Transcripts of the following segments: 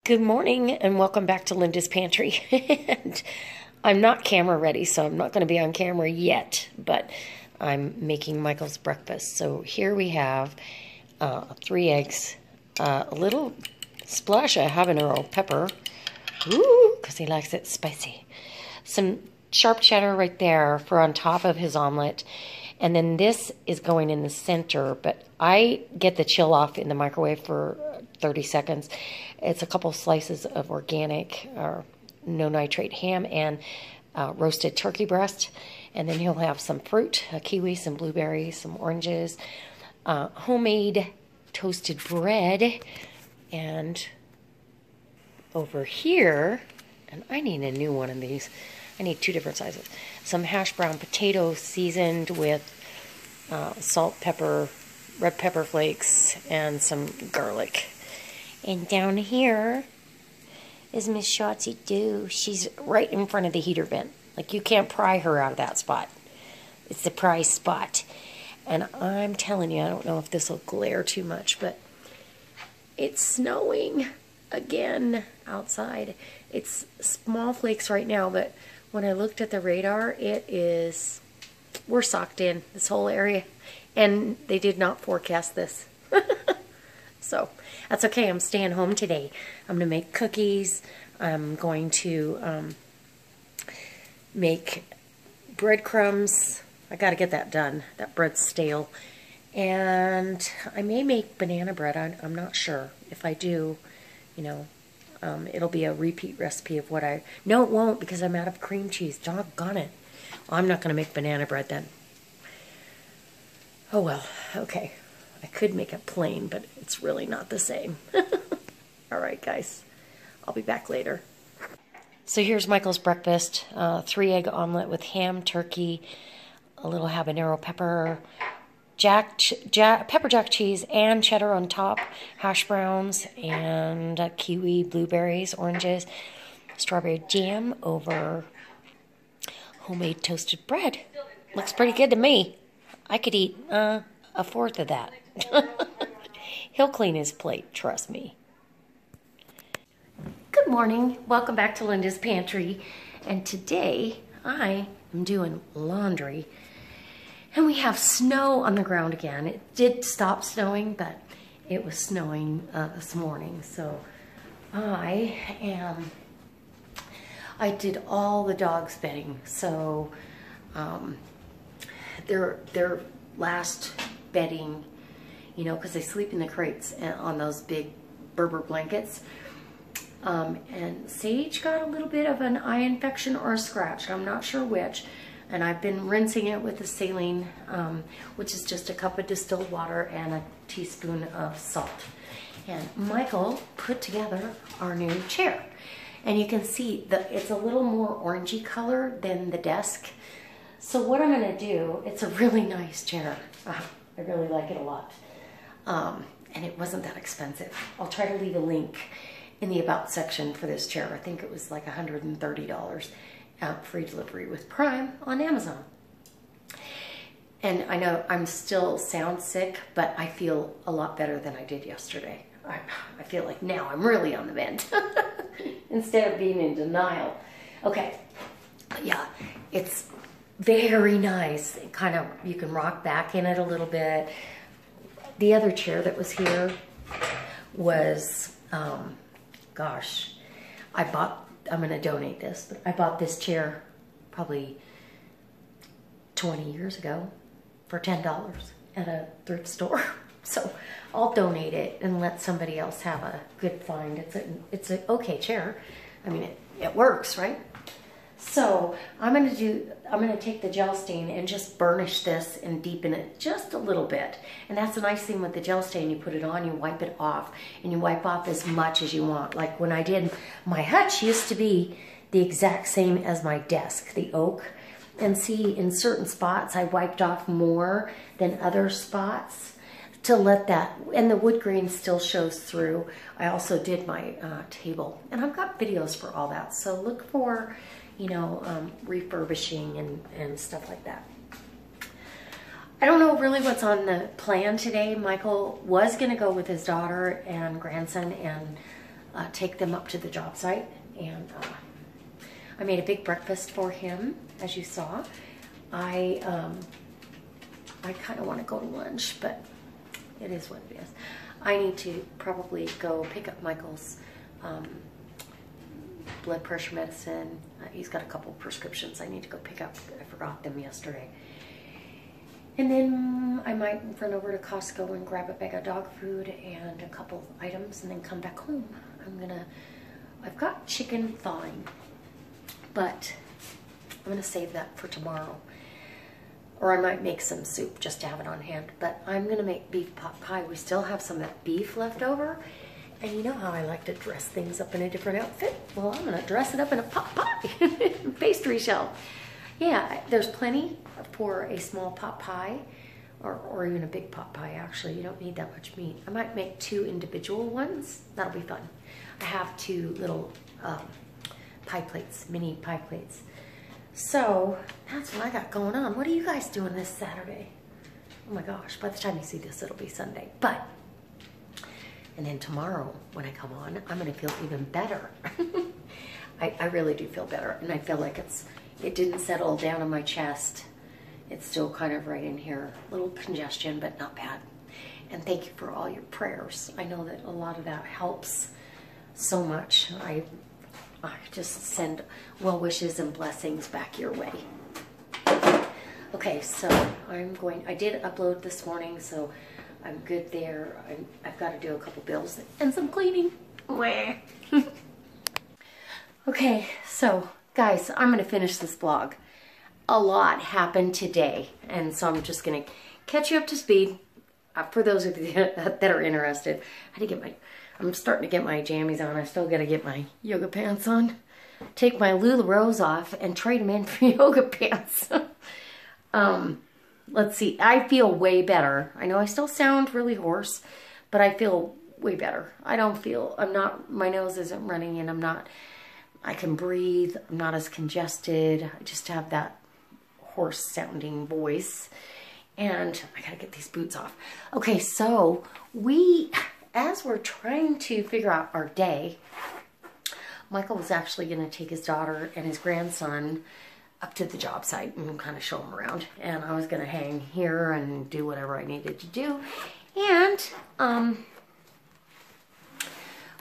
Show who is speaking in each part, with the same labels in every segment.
Speaker 1: Good morning and welcome back to Linda's Pantry. And I'm not camera ready, so I'm not going to be on camera yet, but I'm making Michael's breakfast. So here we have 3 eggs, a little splash of habanero pepper, ooh, because he likes it spicy. Some sharp cheddar right there for on top of his omelet. And then this is going in the center, but I get the chill off in the microwave for 30 seconds. It's a couple slices of organic or no nitrate ham and roasted turkey breast. And then he'll have some fruit, a kiwi, some blueberries, some oranges, homemade toasted bread. And over here, and I need a new one of these. I need 2 different sizes. Some hash brown potatoes seasoned with salt, pepper, red pepper flakes, and some garlic. And down here is Miss Shotzi Doo. She's right in front of the heater vent. Like, you can't pry her out of that spot. It's the prize spot. And I'm telling you, I don't know if this will glare too much, but it's snowing again outside. It's small flakes right now, but when I looked at the radar, we're socked in, this whole area. And they did not forecast this. So, that's okay. I'm staying home today. I'm going to make cookies. I'm going to make breadcrumbs. I got to get that done. That bread's stale. And I may make banana bread. I'm not sure. If I do, you know, it'll be a repeat recipe of what I... No, it won't, because I'm out of cream cheese. Doggone it. Well, I'm not going to make banana bread then. Oh, well. Okay. I could make it plain, but it's really not the same. All right, guys. I'll be back later. So here's Michael's breakfast. 3-egg omelet with ham, turkey, a little habanero pepper, pepper jack cheese, and cheddar on top, hash browns, and kiwi, blueberries, oranges, strawberry jam over homemade toasted bread. Looks pretty good to me. I could eat a 4th of that. He'll clean his plate, trust me. Good morning. Welcome back to Linda's Pantry. And today I am doing laundry. And we have snow on the ground again. It did stop snowing, but it was snowing this morning. So I did all the dogs' bedding. So their last bedding, you know, because they sleep in the crates on those big Berber blankets. And Sage got a little bit of an eye infection or a scratch. I'm not sure which. And I've been rinsing it with the saline, which is just a cup of distilled water and a teaspoon of salt. And Michael put together our new chair. And you can see that it's a little more orangey color than the desk. So what I'm going to do, it's a really nice chair. I really like it a lot. And it wasn't that expensive. I'll try to leave a link in the About section for this chair. I think it was like $130. Free delivery with Prime on Amazon. And I know I'm still sound sick, but I feel a lot better than I did yesterday. I feel like now I'm really on the mend instead of being in denial. Okay, yeah, it's very nice. It kind of, you can rock back in it a little bit. The other chair that was here was, gosh, I'm going to donate this, but I bought this chair probably 20 years ago for $10 at a thrift store. So I'll donate it and let somebody else have a good find. It's an okay chair. I mean, it works, right? So I'm going to take the gel stain and just burnish this and deepen it just a little bit. And that's the nice thing with the gel stain. You put it on, you wipe it off, and you wipe off as much as you want. Like when I did my hutch, used to be the exact same as my desk, the oak. And see, in certain spots, I wiped off more than other spots to let that, and the wood grain still shows through. I also did my table, and I've got videos for all that. So look for, you know, refurbishing and stuff like that. I don't know really what's on the plan today. Michael was going to go with his daughter and grandson and take them up to the job site. And I made a big breakfast for him, as you saw. I kind of want to go to lunch, but it is what it is. I need to probably go pick up Michael's blood pressure medicine. He's got a couple prescriptions I need to go pick up. I forgot them yesterday. And then I might run over to Costco and grab a bag of dog food and a couple of items and then come back home. I've got chicken thawing, but I'm gonna save that for tomorrow. Or I might make some soup just to have it on hand. But I'm gonna make beef pot pie. We still have some of that beef left over. And you know how I like to dress things up in a different outfit? Well, I'm gonna dress it up in a pot pie, pastry shell. Yeah, there's plenty for a small pot pie, or even a big pot pie, actually. You don't need that much meat. I might make 2 individual ones. That'll be fun. I have 2 little pie plates, mini pie plates. So, that's what I got going on. What are you guys doing this Saturday? Oh my gosh, by the time you see this, it'll be Sunday. But, and then tomorrow, when I come on, I'm gonna feel even better. I really do feel better, and I feel like it didn't settle down in my chest. It's still kind of right in here. A little congestion, but not bad. And thank you for all your prayers. I know that a lot of that helps so much. I just send well wishes and blessings back your way. Okay, so I did upload this morning, so I'm good there. I've got to do a couple bills and some cleaning. Okay, so guys, I'm going to finish this vlog. A lot happened today, and so I'm just going to catch you up to speed. For those of you that are interested, I'm starting to get my jammies on. I still got to get my yoga pants on. Take my LuLaRoes off and trade them in for yoga pants. Let's see. I feel way better. I know I still sound really hoarse, but I feel way better. My nose isn't running, and I can breathe. I'm not as congested. I just have that hoarse sounding voice. And I gotta get these boots off. Okay, so as we're trying to figure out our day, Michael was actually gonna take his daughter and his grandson up to the job site and kind of show them around. And I was gonna hang here and do whatever I needed to do. And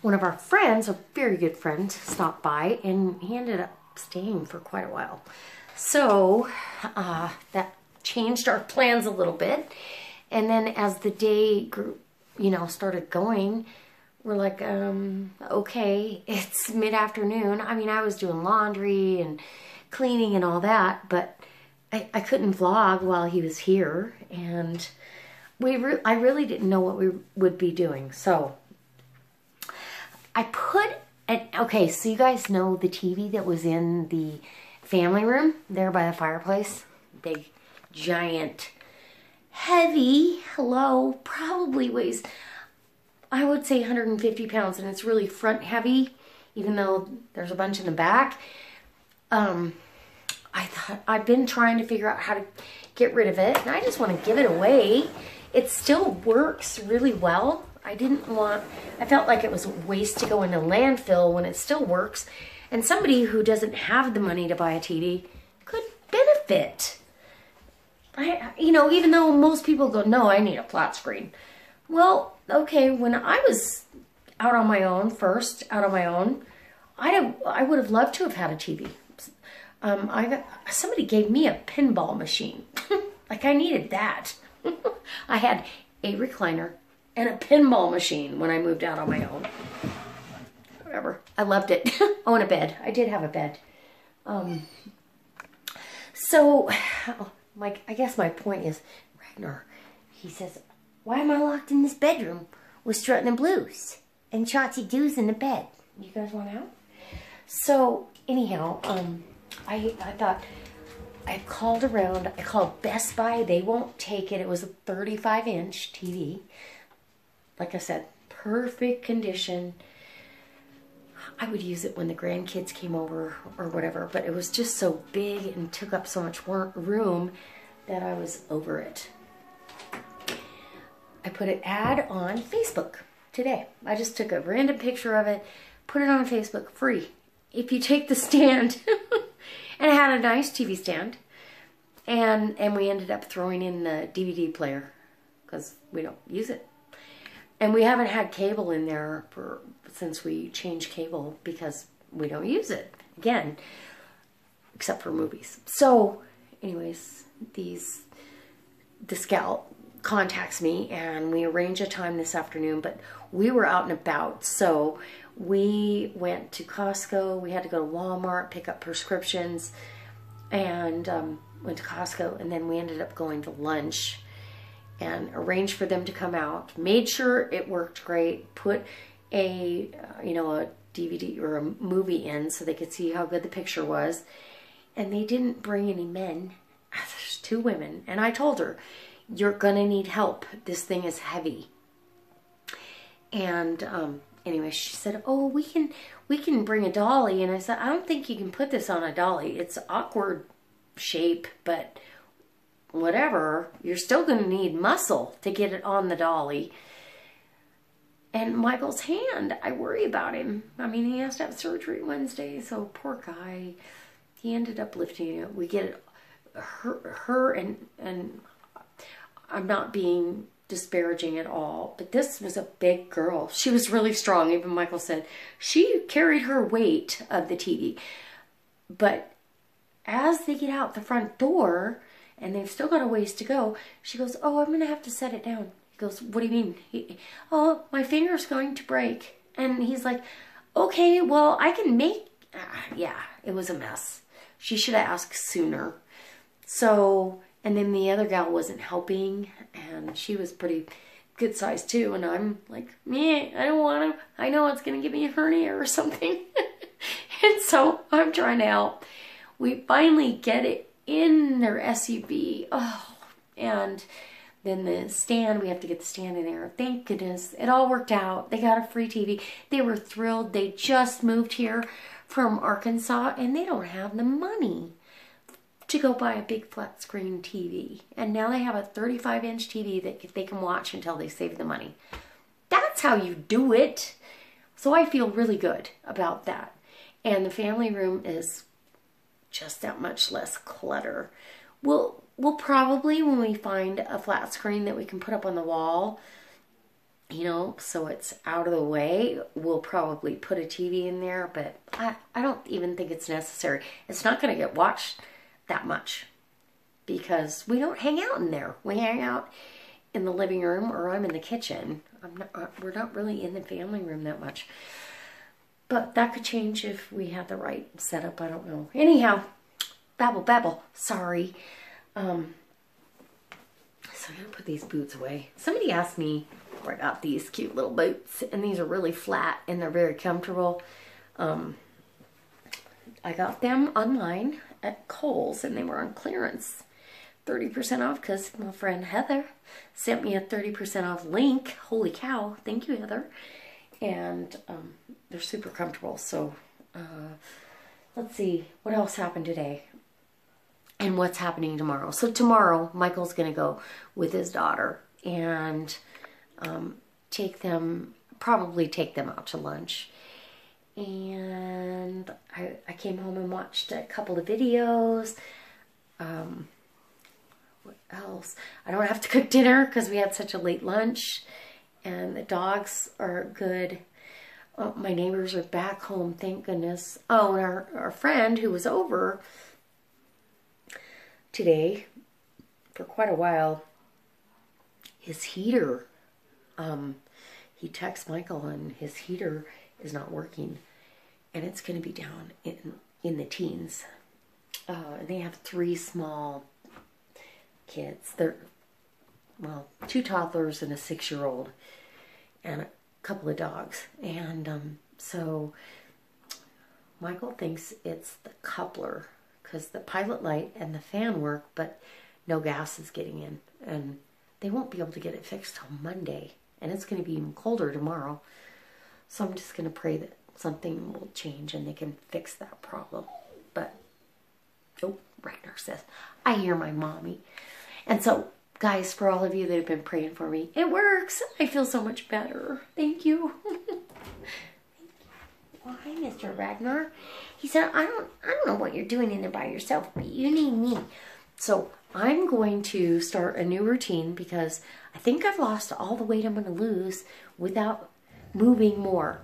Speaker 1: one of our friends, a very good friend, stopped by, and he ended up staying for quite a while. So that changed our plans a little bit. And then as the day grew, started going, we're like, okay, it's mid-afternoon. I mean, I was doing laundry and cleaning and all that, but I couldn't vlog while he was here, and I really didn't know what we would be doing. So I okay, so you guys know the TV that was in the family room there by the fireplace? Big, giant, heavy, probably weighs, I would say 150 pounds, and it's really front heavy, even though there's a bunch in the back. I thought, I've been trying to figure out how to get rid of it, and I just want to give it away. It still works really well. I felt like it was a waste to go into landfill when it still works, and somebody who doesn't have the money to buy a TV could benefit. Even though most people go, no, I need a flat screen. Well, okay, when I was out on my own, I would have loved to have had a TV. Somebody gave me a pinball machine. Like, I needed that. I had a recliner and a pinball machine when I moved out on my own. Whatever. I loved it. Oh, and a bed. I did have a bed. So, I guess my point is, Ragnar, he says, why am I locked in this bedroom with Strutting and Blues and Chauncey Doos in the bed? You guys want out? So, anyhow, I thought, I called around. I called Best Buy. They won't take it. It was a 35-inch TV. Like I said, perfect condition. I would use it when the grandkids came over or whatever, but it was just so big and took up so much room that I was over it. I put an ad on Facebook, today. I just took a random picture of it, put it on Facebook, free. If you take the stand, and it had a nice TV stand, and we ended up throwing in the DVD player because we don't use it. And we haven't had cable in there since we changed cable because we don't use it, again, except for movies. So, anyways, this gal contacts me and we arrange a time this afternoon, but we were out and about, so we went to Costco. We had to go to Walmart, pick up prescriptions, and went to Costco, and then we ended up going to lunch and arranged for them to come out. Made sure it worked great. Put a a DVD or a movie in so they could see how good the picture was. And they didn't bring any men. There's 2 women, and I told her, "You're gonna need help. This thing is heavy." And anyway, she said, "Oh, we can bring a dolly." And I said, "I don't think you can put this on a dolly. It's awkward shape, but whatever. You're still going to need muscle to get it on the dolly." And Michael's hand, I worry about him. I mean, he has to have surgery Wednesday, so poor guy. He ended up lifting it. We get it, her and I'm not being disparaging at all, but this was a big girl. She was really strong. Even Michael said she carried her weight of the TV. But as they get out the front door, and they've still got a ways to go, she goes, "Oh, I'm going to have to set it down." He goes, "What do you mean?" "Oh, my finger's going to break." And he's like, "Okay, well, I can make..." Yeah, it was a mess. She should have asked sooner. So, and then the other gal wasn't helping, and she was pretty good size too. And I'm like, "Meh, I don't want to. I know it's going to give me a hernia or something." And so I'm trying to help. We finally get it in their SUV. Oh, and then the stand, we have to get the stand in there. Thank goodness. It all worked out. They got a free TV. They were thrilled. They just moved here from Arkansas, and they don't have the money to go buy a big flat screen TV. And now they have a 35-inch TV that they can watch until they save the money. That's how you do it. So I feel really good about that. And the family room is just that much less clutter. We'll probably, when we find a flat screen that we can put up on the wall, so it's out of the way, we'll probably put a TV in there, but I don't even think it's necessary. It's not going to get watched that much because we don't hang out in there. We hang out in the living room, or I'm in the kitchen. We're not really in the family room that much. But that could change if we had the right setup. I don't know. Anyhow, babble. Sorry. So I'm going to put these boots away. Somebody asked me where I got these cute little boots. And these are really flat and they're very comfortable. I got them online at Kohl's and they were on clearance. 30% off because my friend Heather sent me a 30% off link. Holy cow. Thank you, Heather. And they're super comfortable. So let's see what else happened today and what's happening tomorrow. So tomorrow Michael's going to go with his daughter and probably take them out to lunch. And I came home and watched a couple of videos. What else? I don't have to cook dinner because we had such a late lunch. And the dogs are good. My neighbors are back home, thank goodness. Oh, and our friend who was over today for quite a while, his heater, he texts Michael and his heater is not working. And it's going to be down in the teens. And they have 3 small kids. They're, well, 2 toddlers and a 6-year-old and a couple of dogs. And so Michael thinks it's the coupler because the pilot light and the fan work, but no gas is getting in. And they won't be able to get it fixed till Monday. And it's going to be even colder tomorrow. So I'm just going to pray that something will change and they can fix that problem. But, oh, Ragnar says, I hear my mommy. And so guys, for all of you that have been praying for me, it works. I feel so much better. Thank you. Why, Mr. Ragnar? He said, I don't know what you're doing in there by yourself, but you need me. So I'm going to start a new routine because I think I've lost all the weight I'm going to lose without moving more.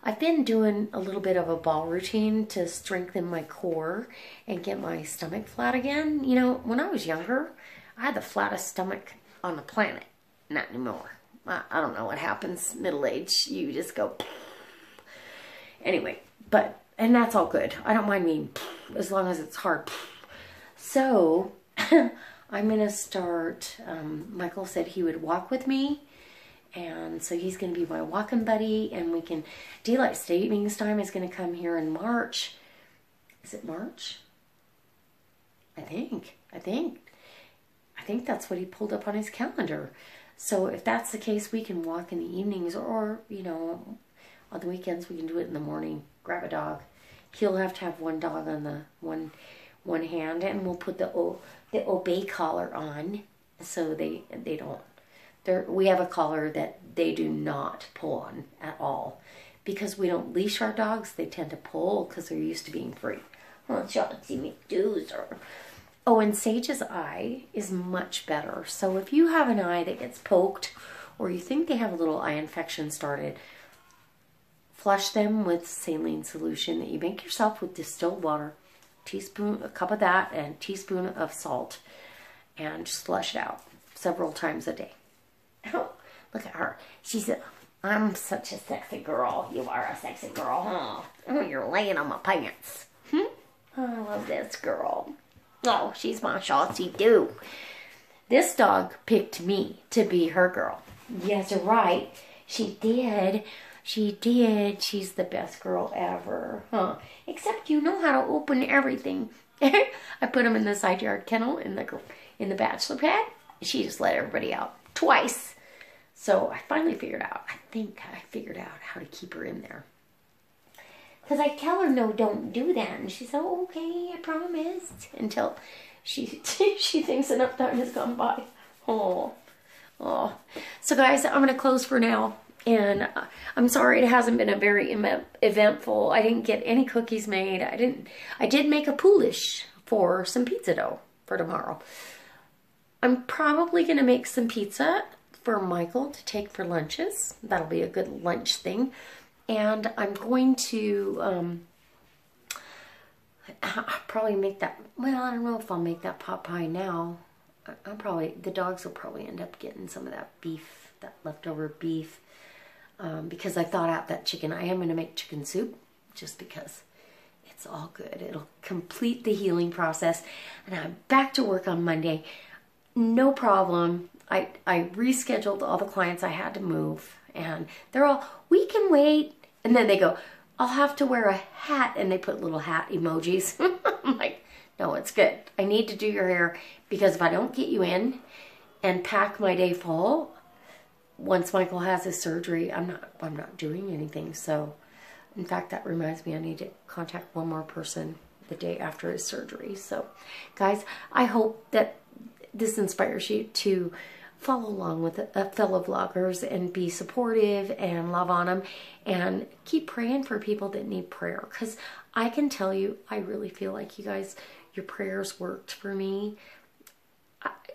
Speaker 1: I've been doing a little bit of a ball routine to strengthen my core and get my stomach flat again. You know, when I was younger, I had the flattest stomach on the planet. Not anymore. I don't know what happens. Middle age, you just go... Anyway, and that's all good. I don't mind being as long as it's hard. So, I'm going to start, Michael said he would walk with me. And so he's going to be my walking buddy. And we can, daylight savings time is going to come here in March. Is it March? I think that's what he pulled up on his calendar. So if that's the case, we can walk in the evenings or, you know, on the weekends, we can do it in the morning. Grab a dog. He'll have to have one dog on the one hand, and we'll put the obey collar on, so they don't. We have a collar that they do not pull on at all, because we don't leash our dogs. They tend to pull because they're used to being free. Oh, Chauncey McDoozer. Oh, and Sage's eye is much better. So if you have an eye that gets poked, or you think they have a little eye infection started, flush them with saline solution that you make yourself with distilled water, a cup of that, and a teaspoon of salt, and just flush it out several times a day. Oh, look at her. She said, I'm such a sexy girl. You are a sexy girl. Oh, you're laying on my pants. I love this girl. Oh, she's my Shawty too. This dog picked me to be her girl. Yes, you're right. She did. She did. She's the best girl ever. Except you know how to open everything. I put him in the side yard kennel in the bachelor pad. She just let everybody out twice. So I finally figured out, I think I figured out how to keep her in there. Because I tell her, no, don't do that. And she said, oh, okay, I promised. Until she thinks enough time has gone by. Oh. So guys, I'm going to close for now. And I'm sorry it hasn't been a very eventful. I didn't get any cookies made. I did make a poolish for some pizza dough for tomorrow. I'm probably going to make some pizza for Michael to take for lunches. That'll be a good lunch thing. And I'm going to probably make that, well, I don't know if I'll make that pot pie now. The dogs will probably end up getting some of that beef, that leftover beef. Because I thought out that chicken. I am going to make chicken soup just because it's all good. It'll complete the healing process. And I'm back to work on Monday. No problem. I rescheduled all the clients I had to move. And they're all, we can wait. And then they go, I'll have to wear a hat. And they put little hat emojis. I'm like, no, it's good. I need to do your hair because if I don't get you in and pack my day full, once Michael has his surgery, I'm not doing anything. So, in fact, that reminds me I need to contact one more person the day after his surgery. So, guys, I hope that this inspires you to follow along with fellow vloggers and be supportive and love on them and keep praying for people that need prayer. Because I can tell you, I really feel like you guys, your prayers worked for me.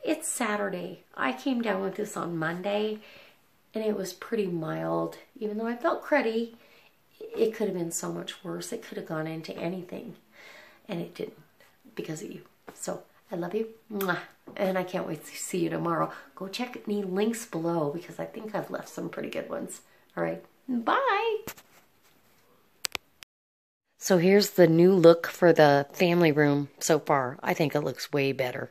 Speaker 1: It's Saturday. I came down with this on Monday. And it was pretty mild. Even though I felt cruddy, it could have been so much worse. It could have gone into anything. And it didn't because of you. So, I love you. Mwah. And I can't wait to see you tomorrow. Go check any links below because I think I've left some pretty good ones. All right. Bye. So, here's the new look for the family room so far. I think it looks way better.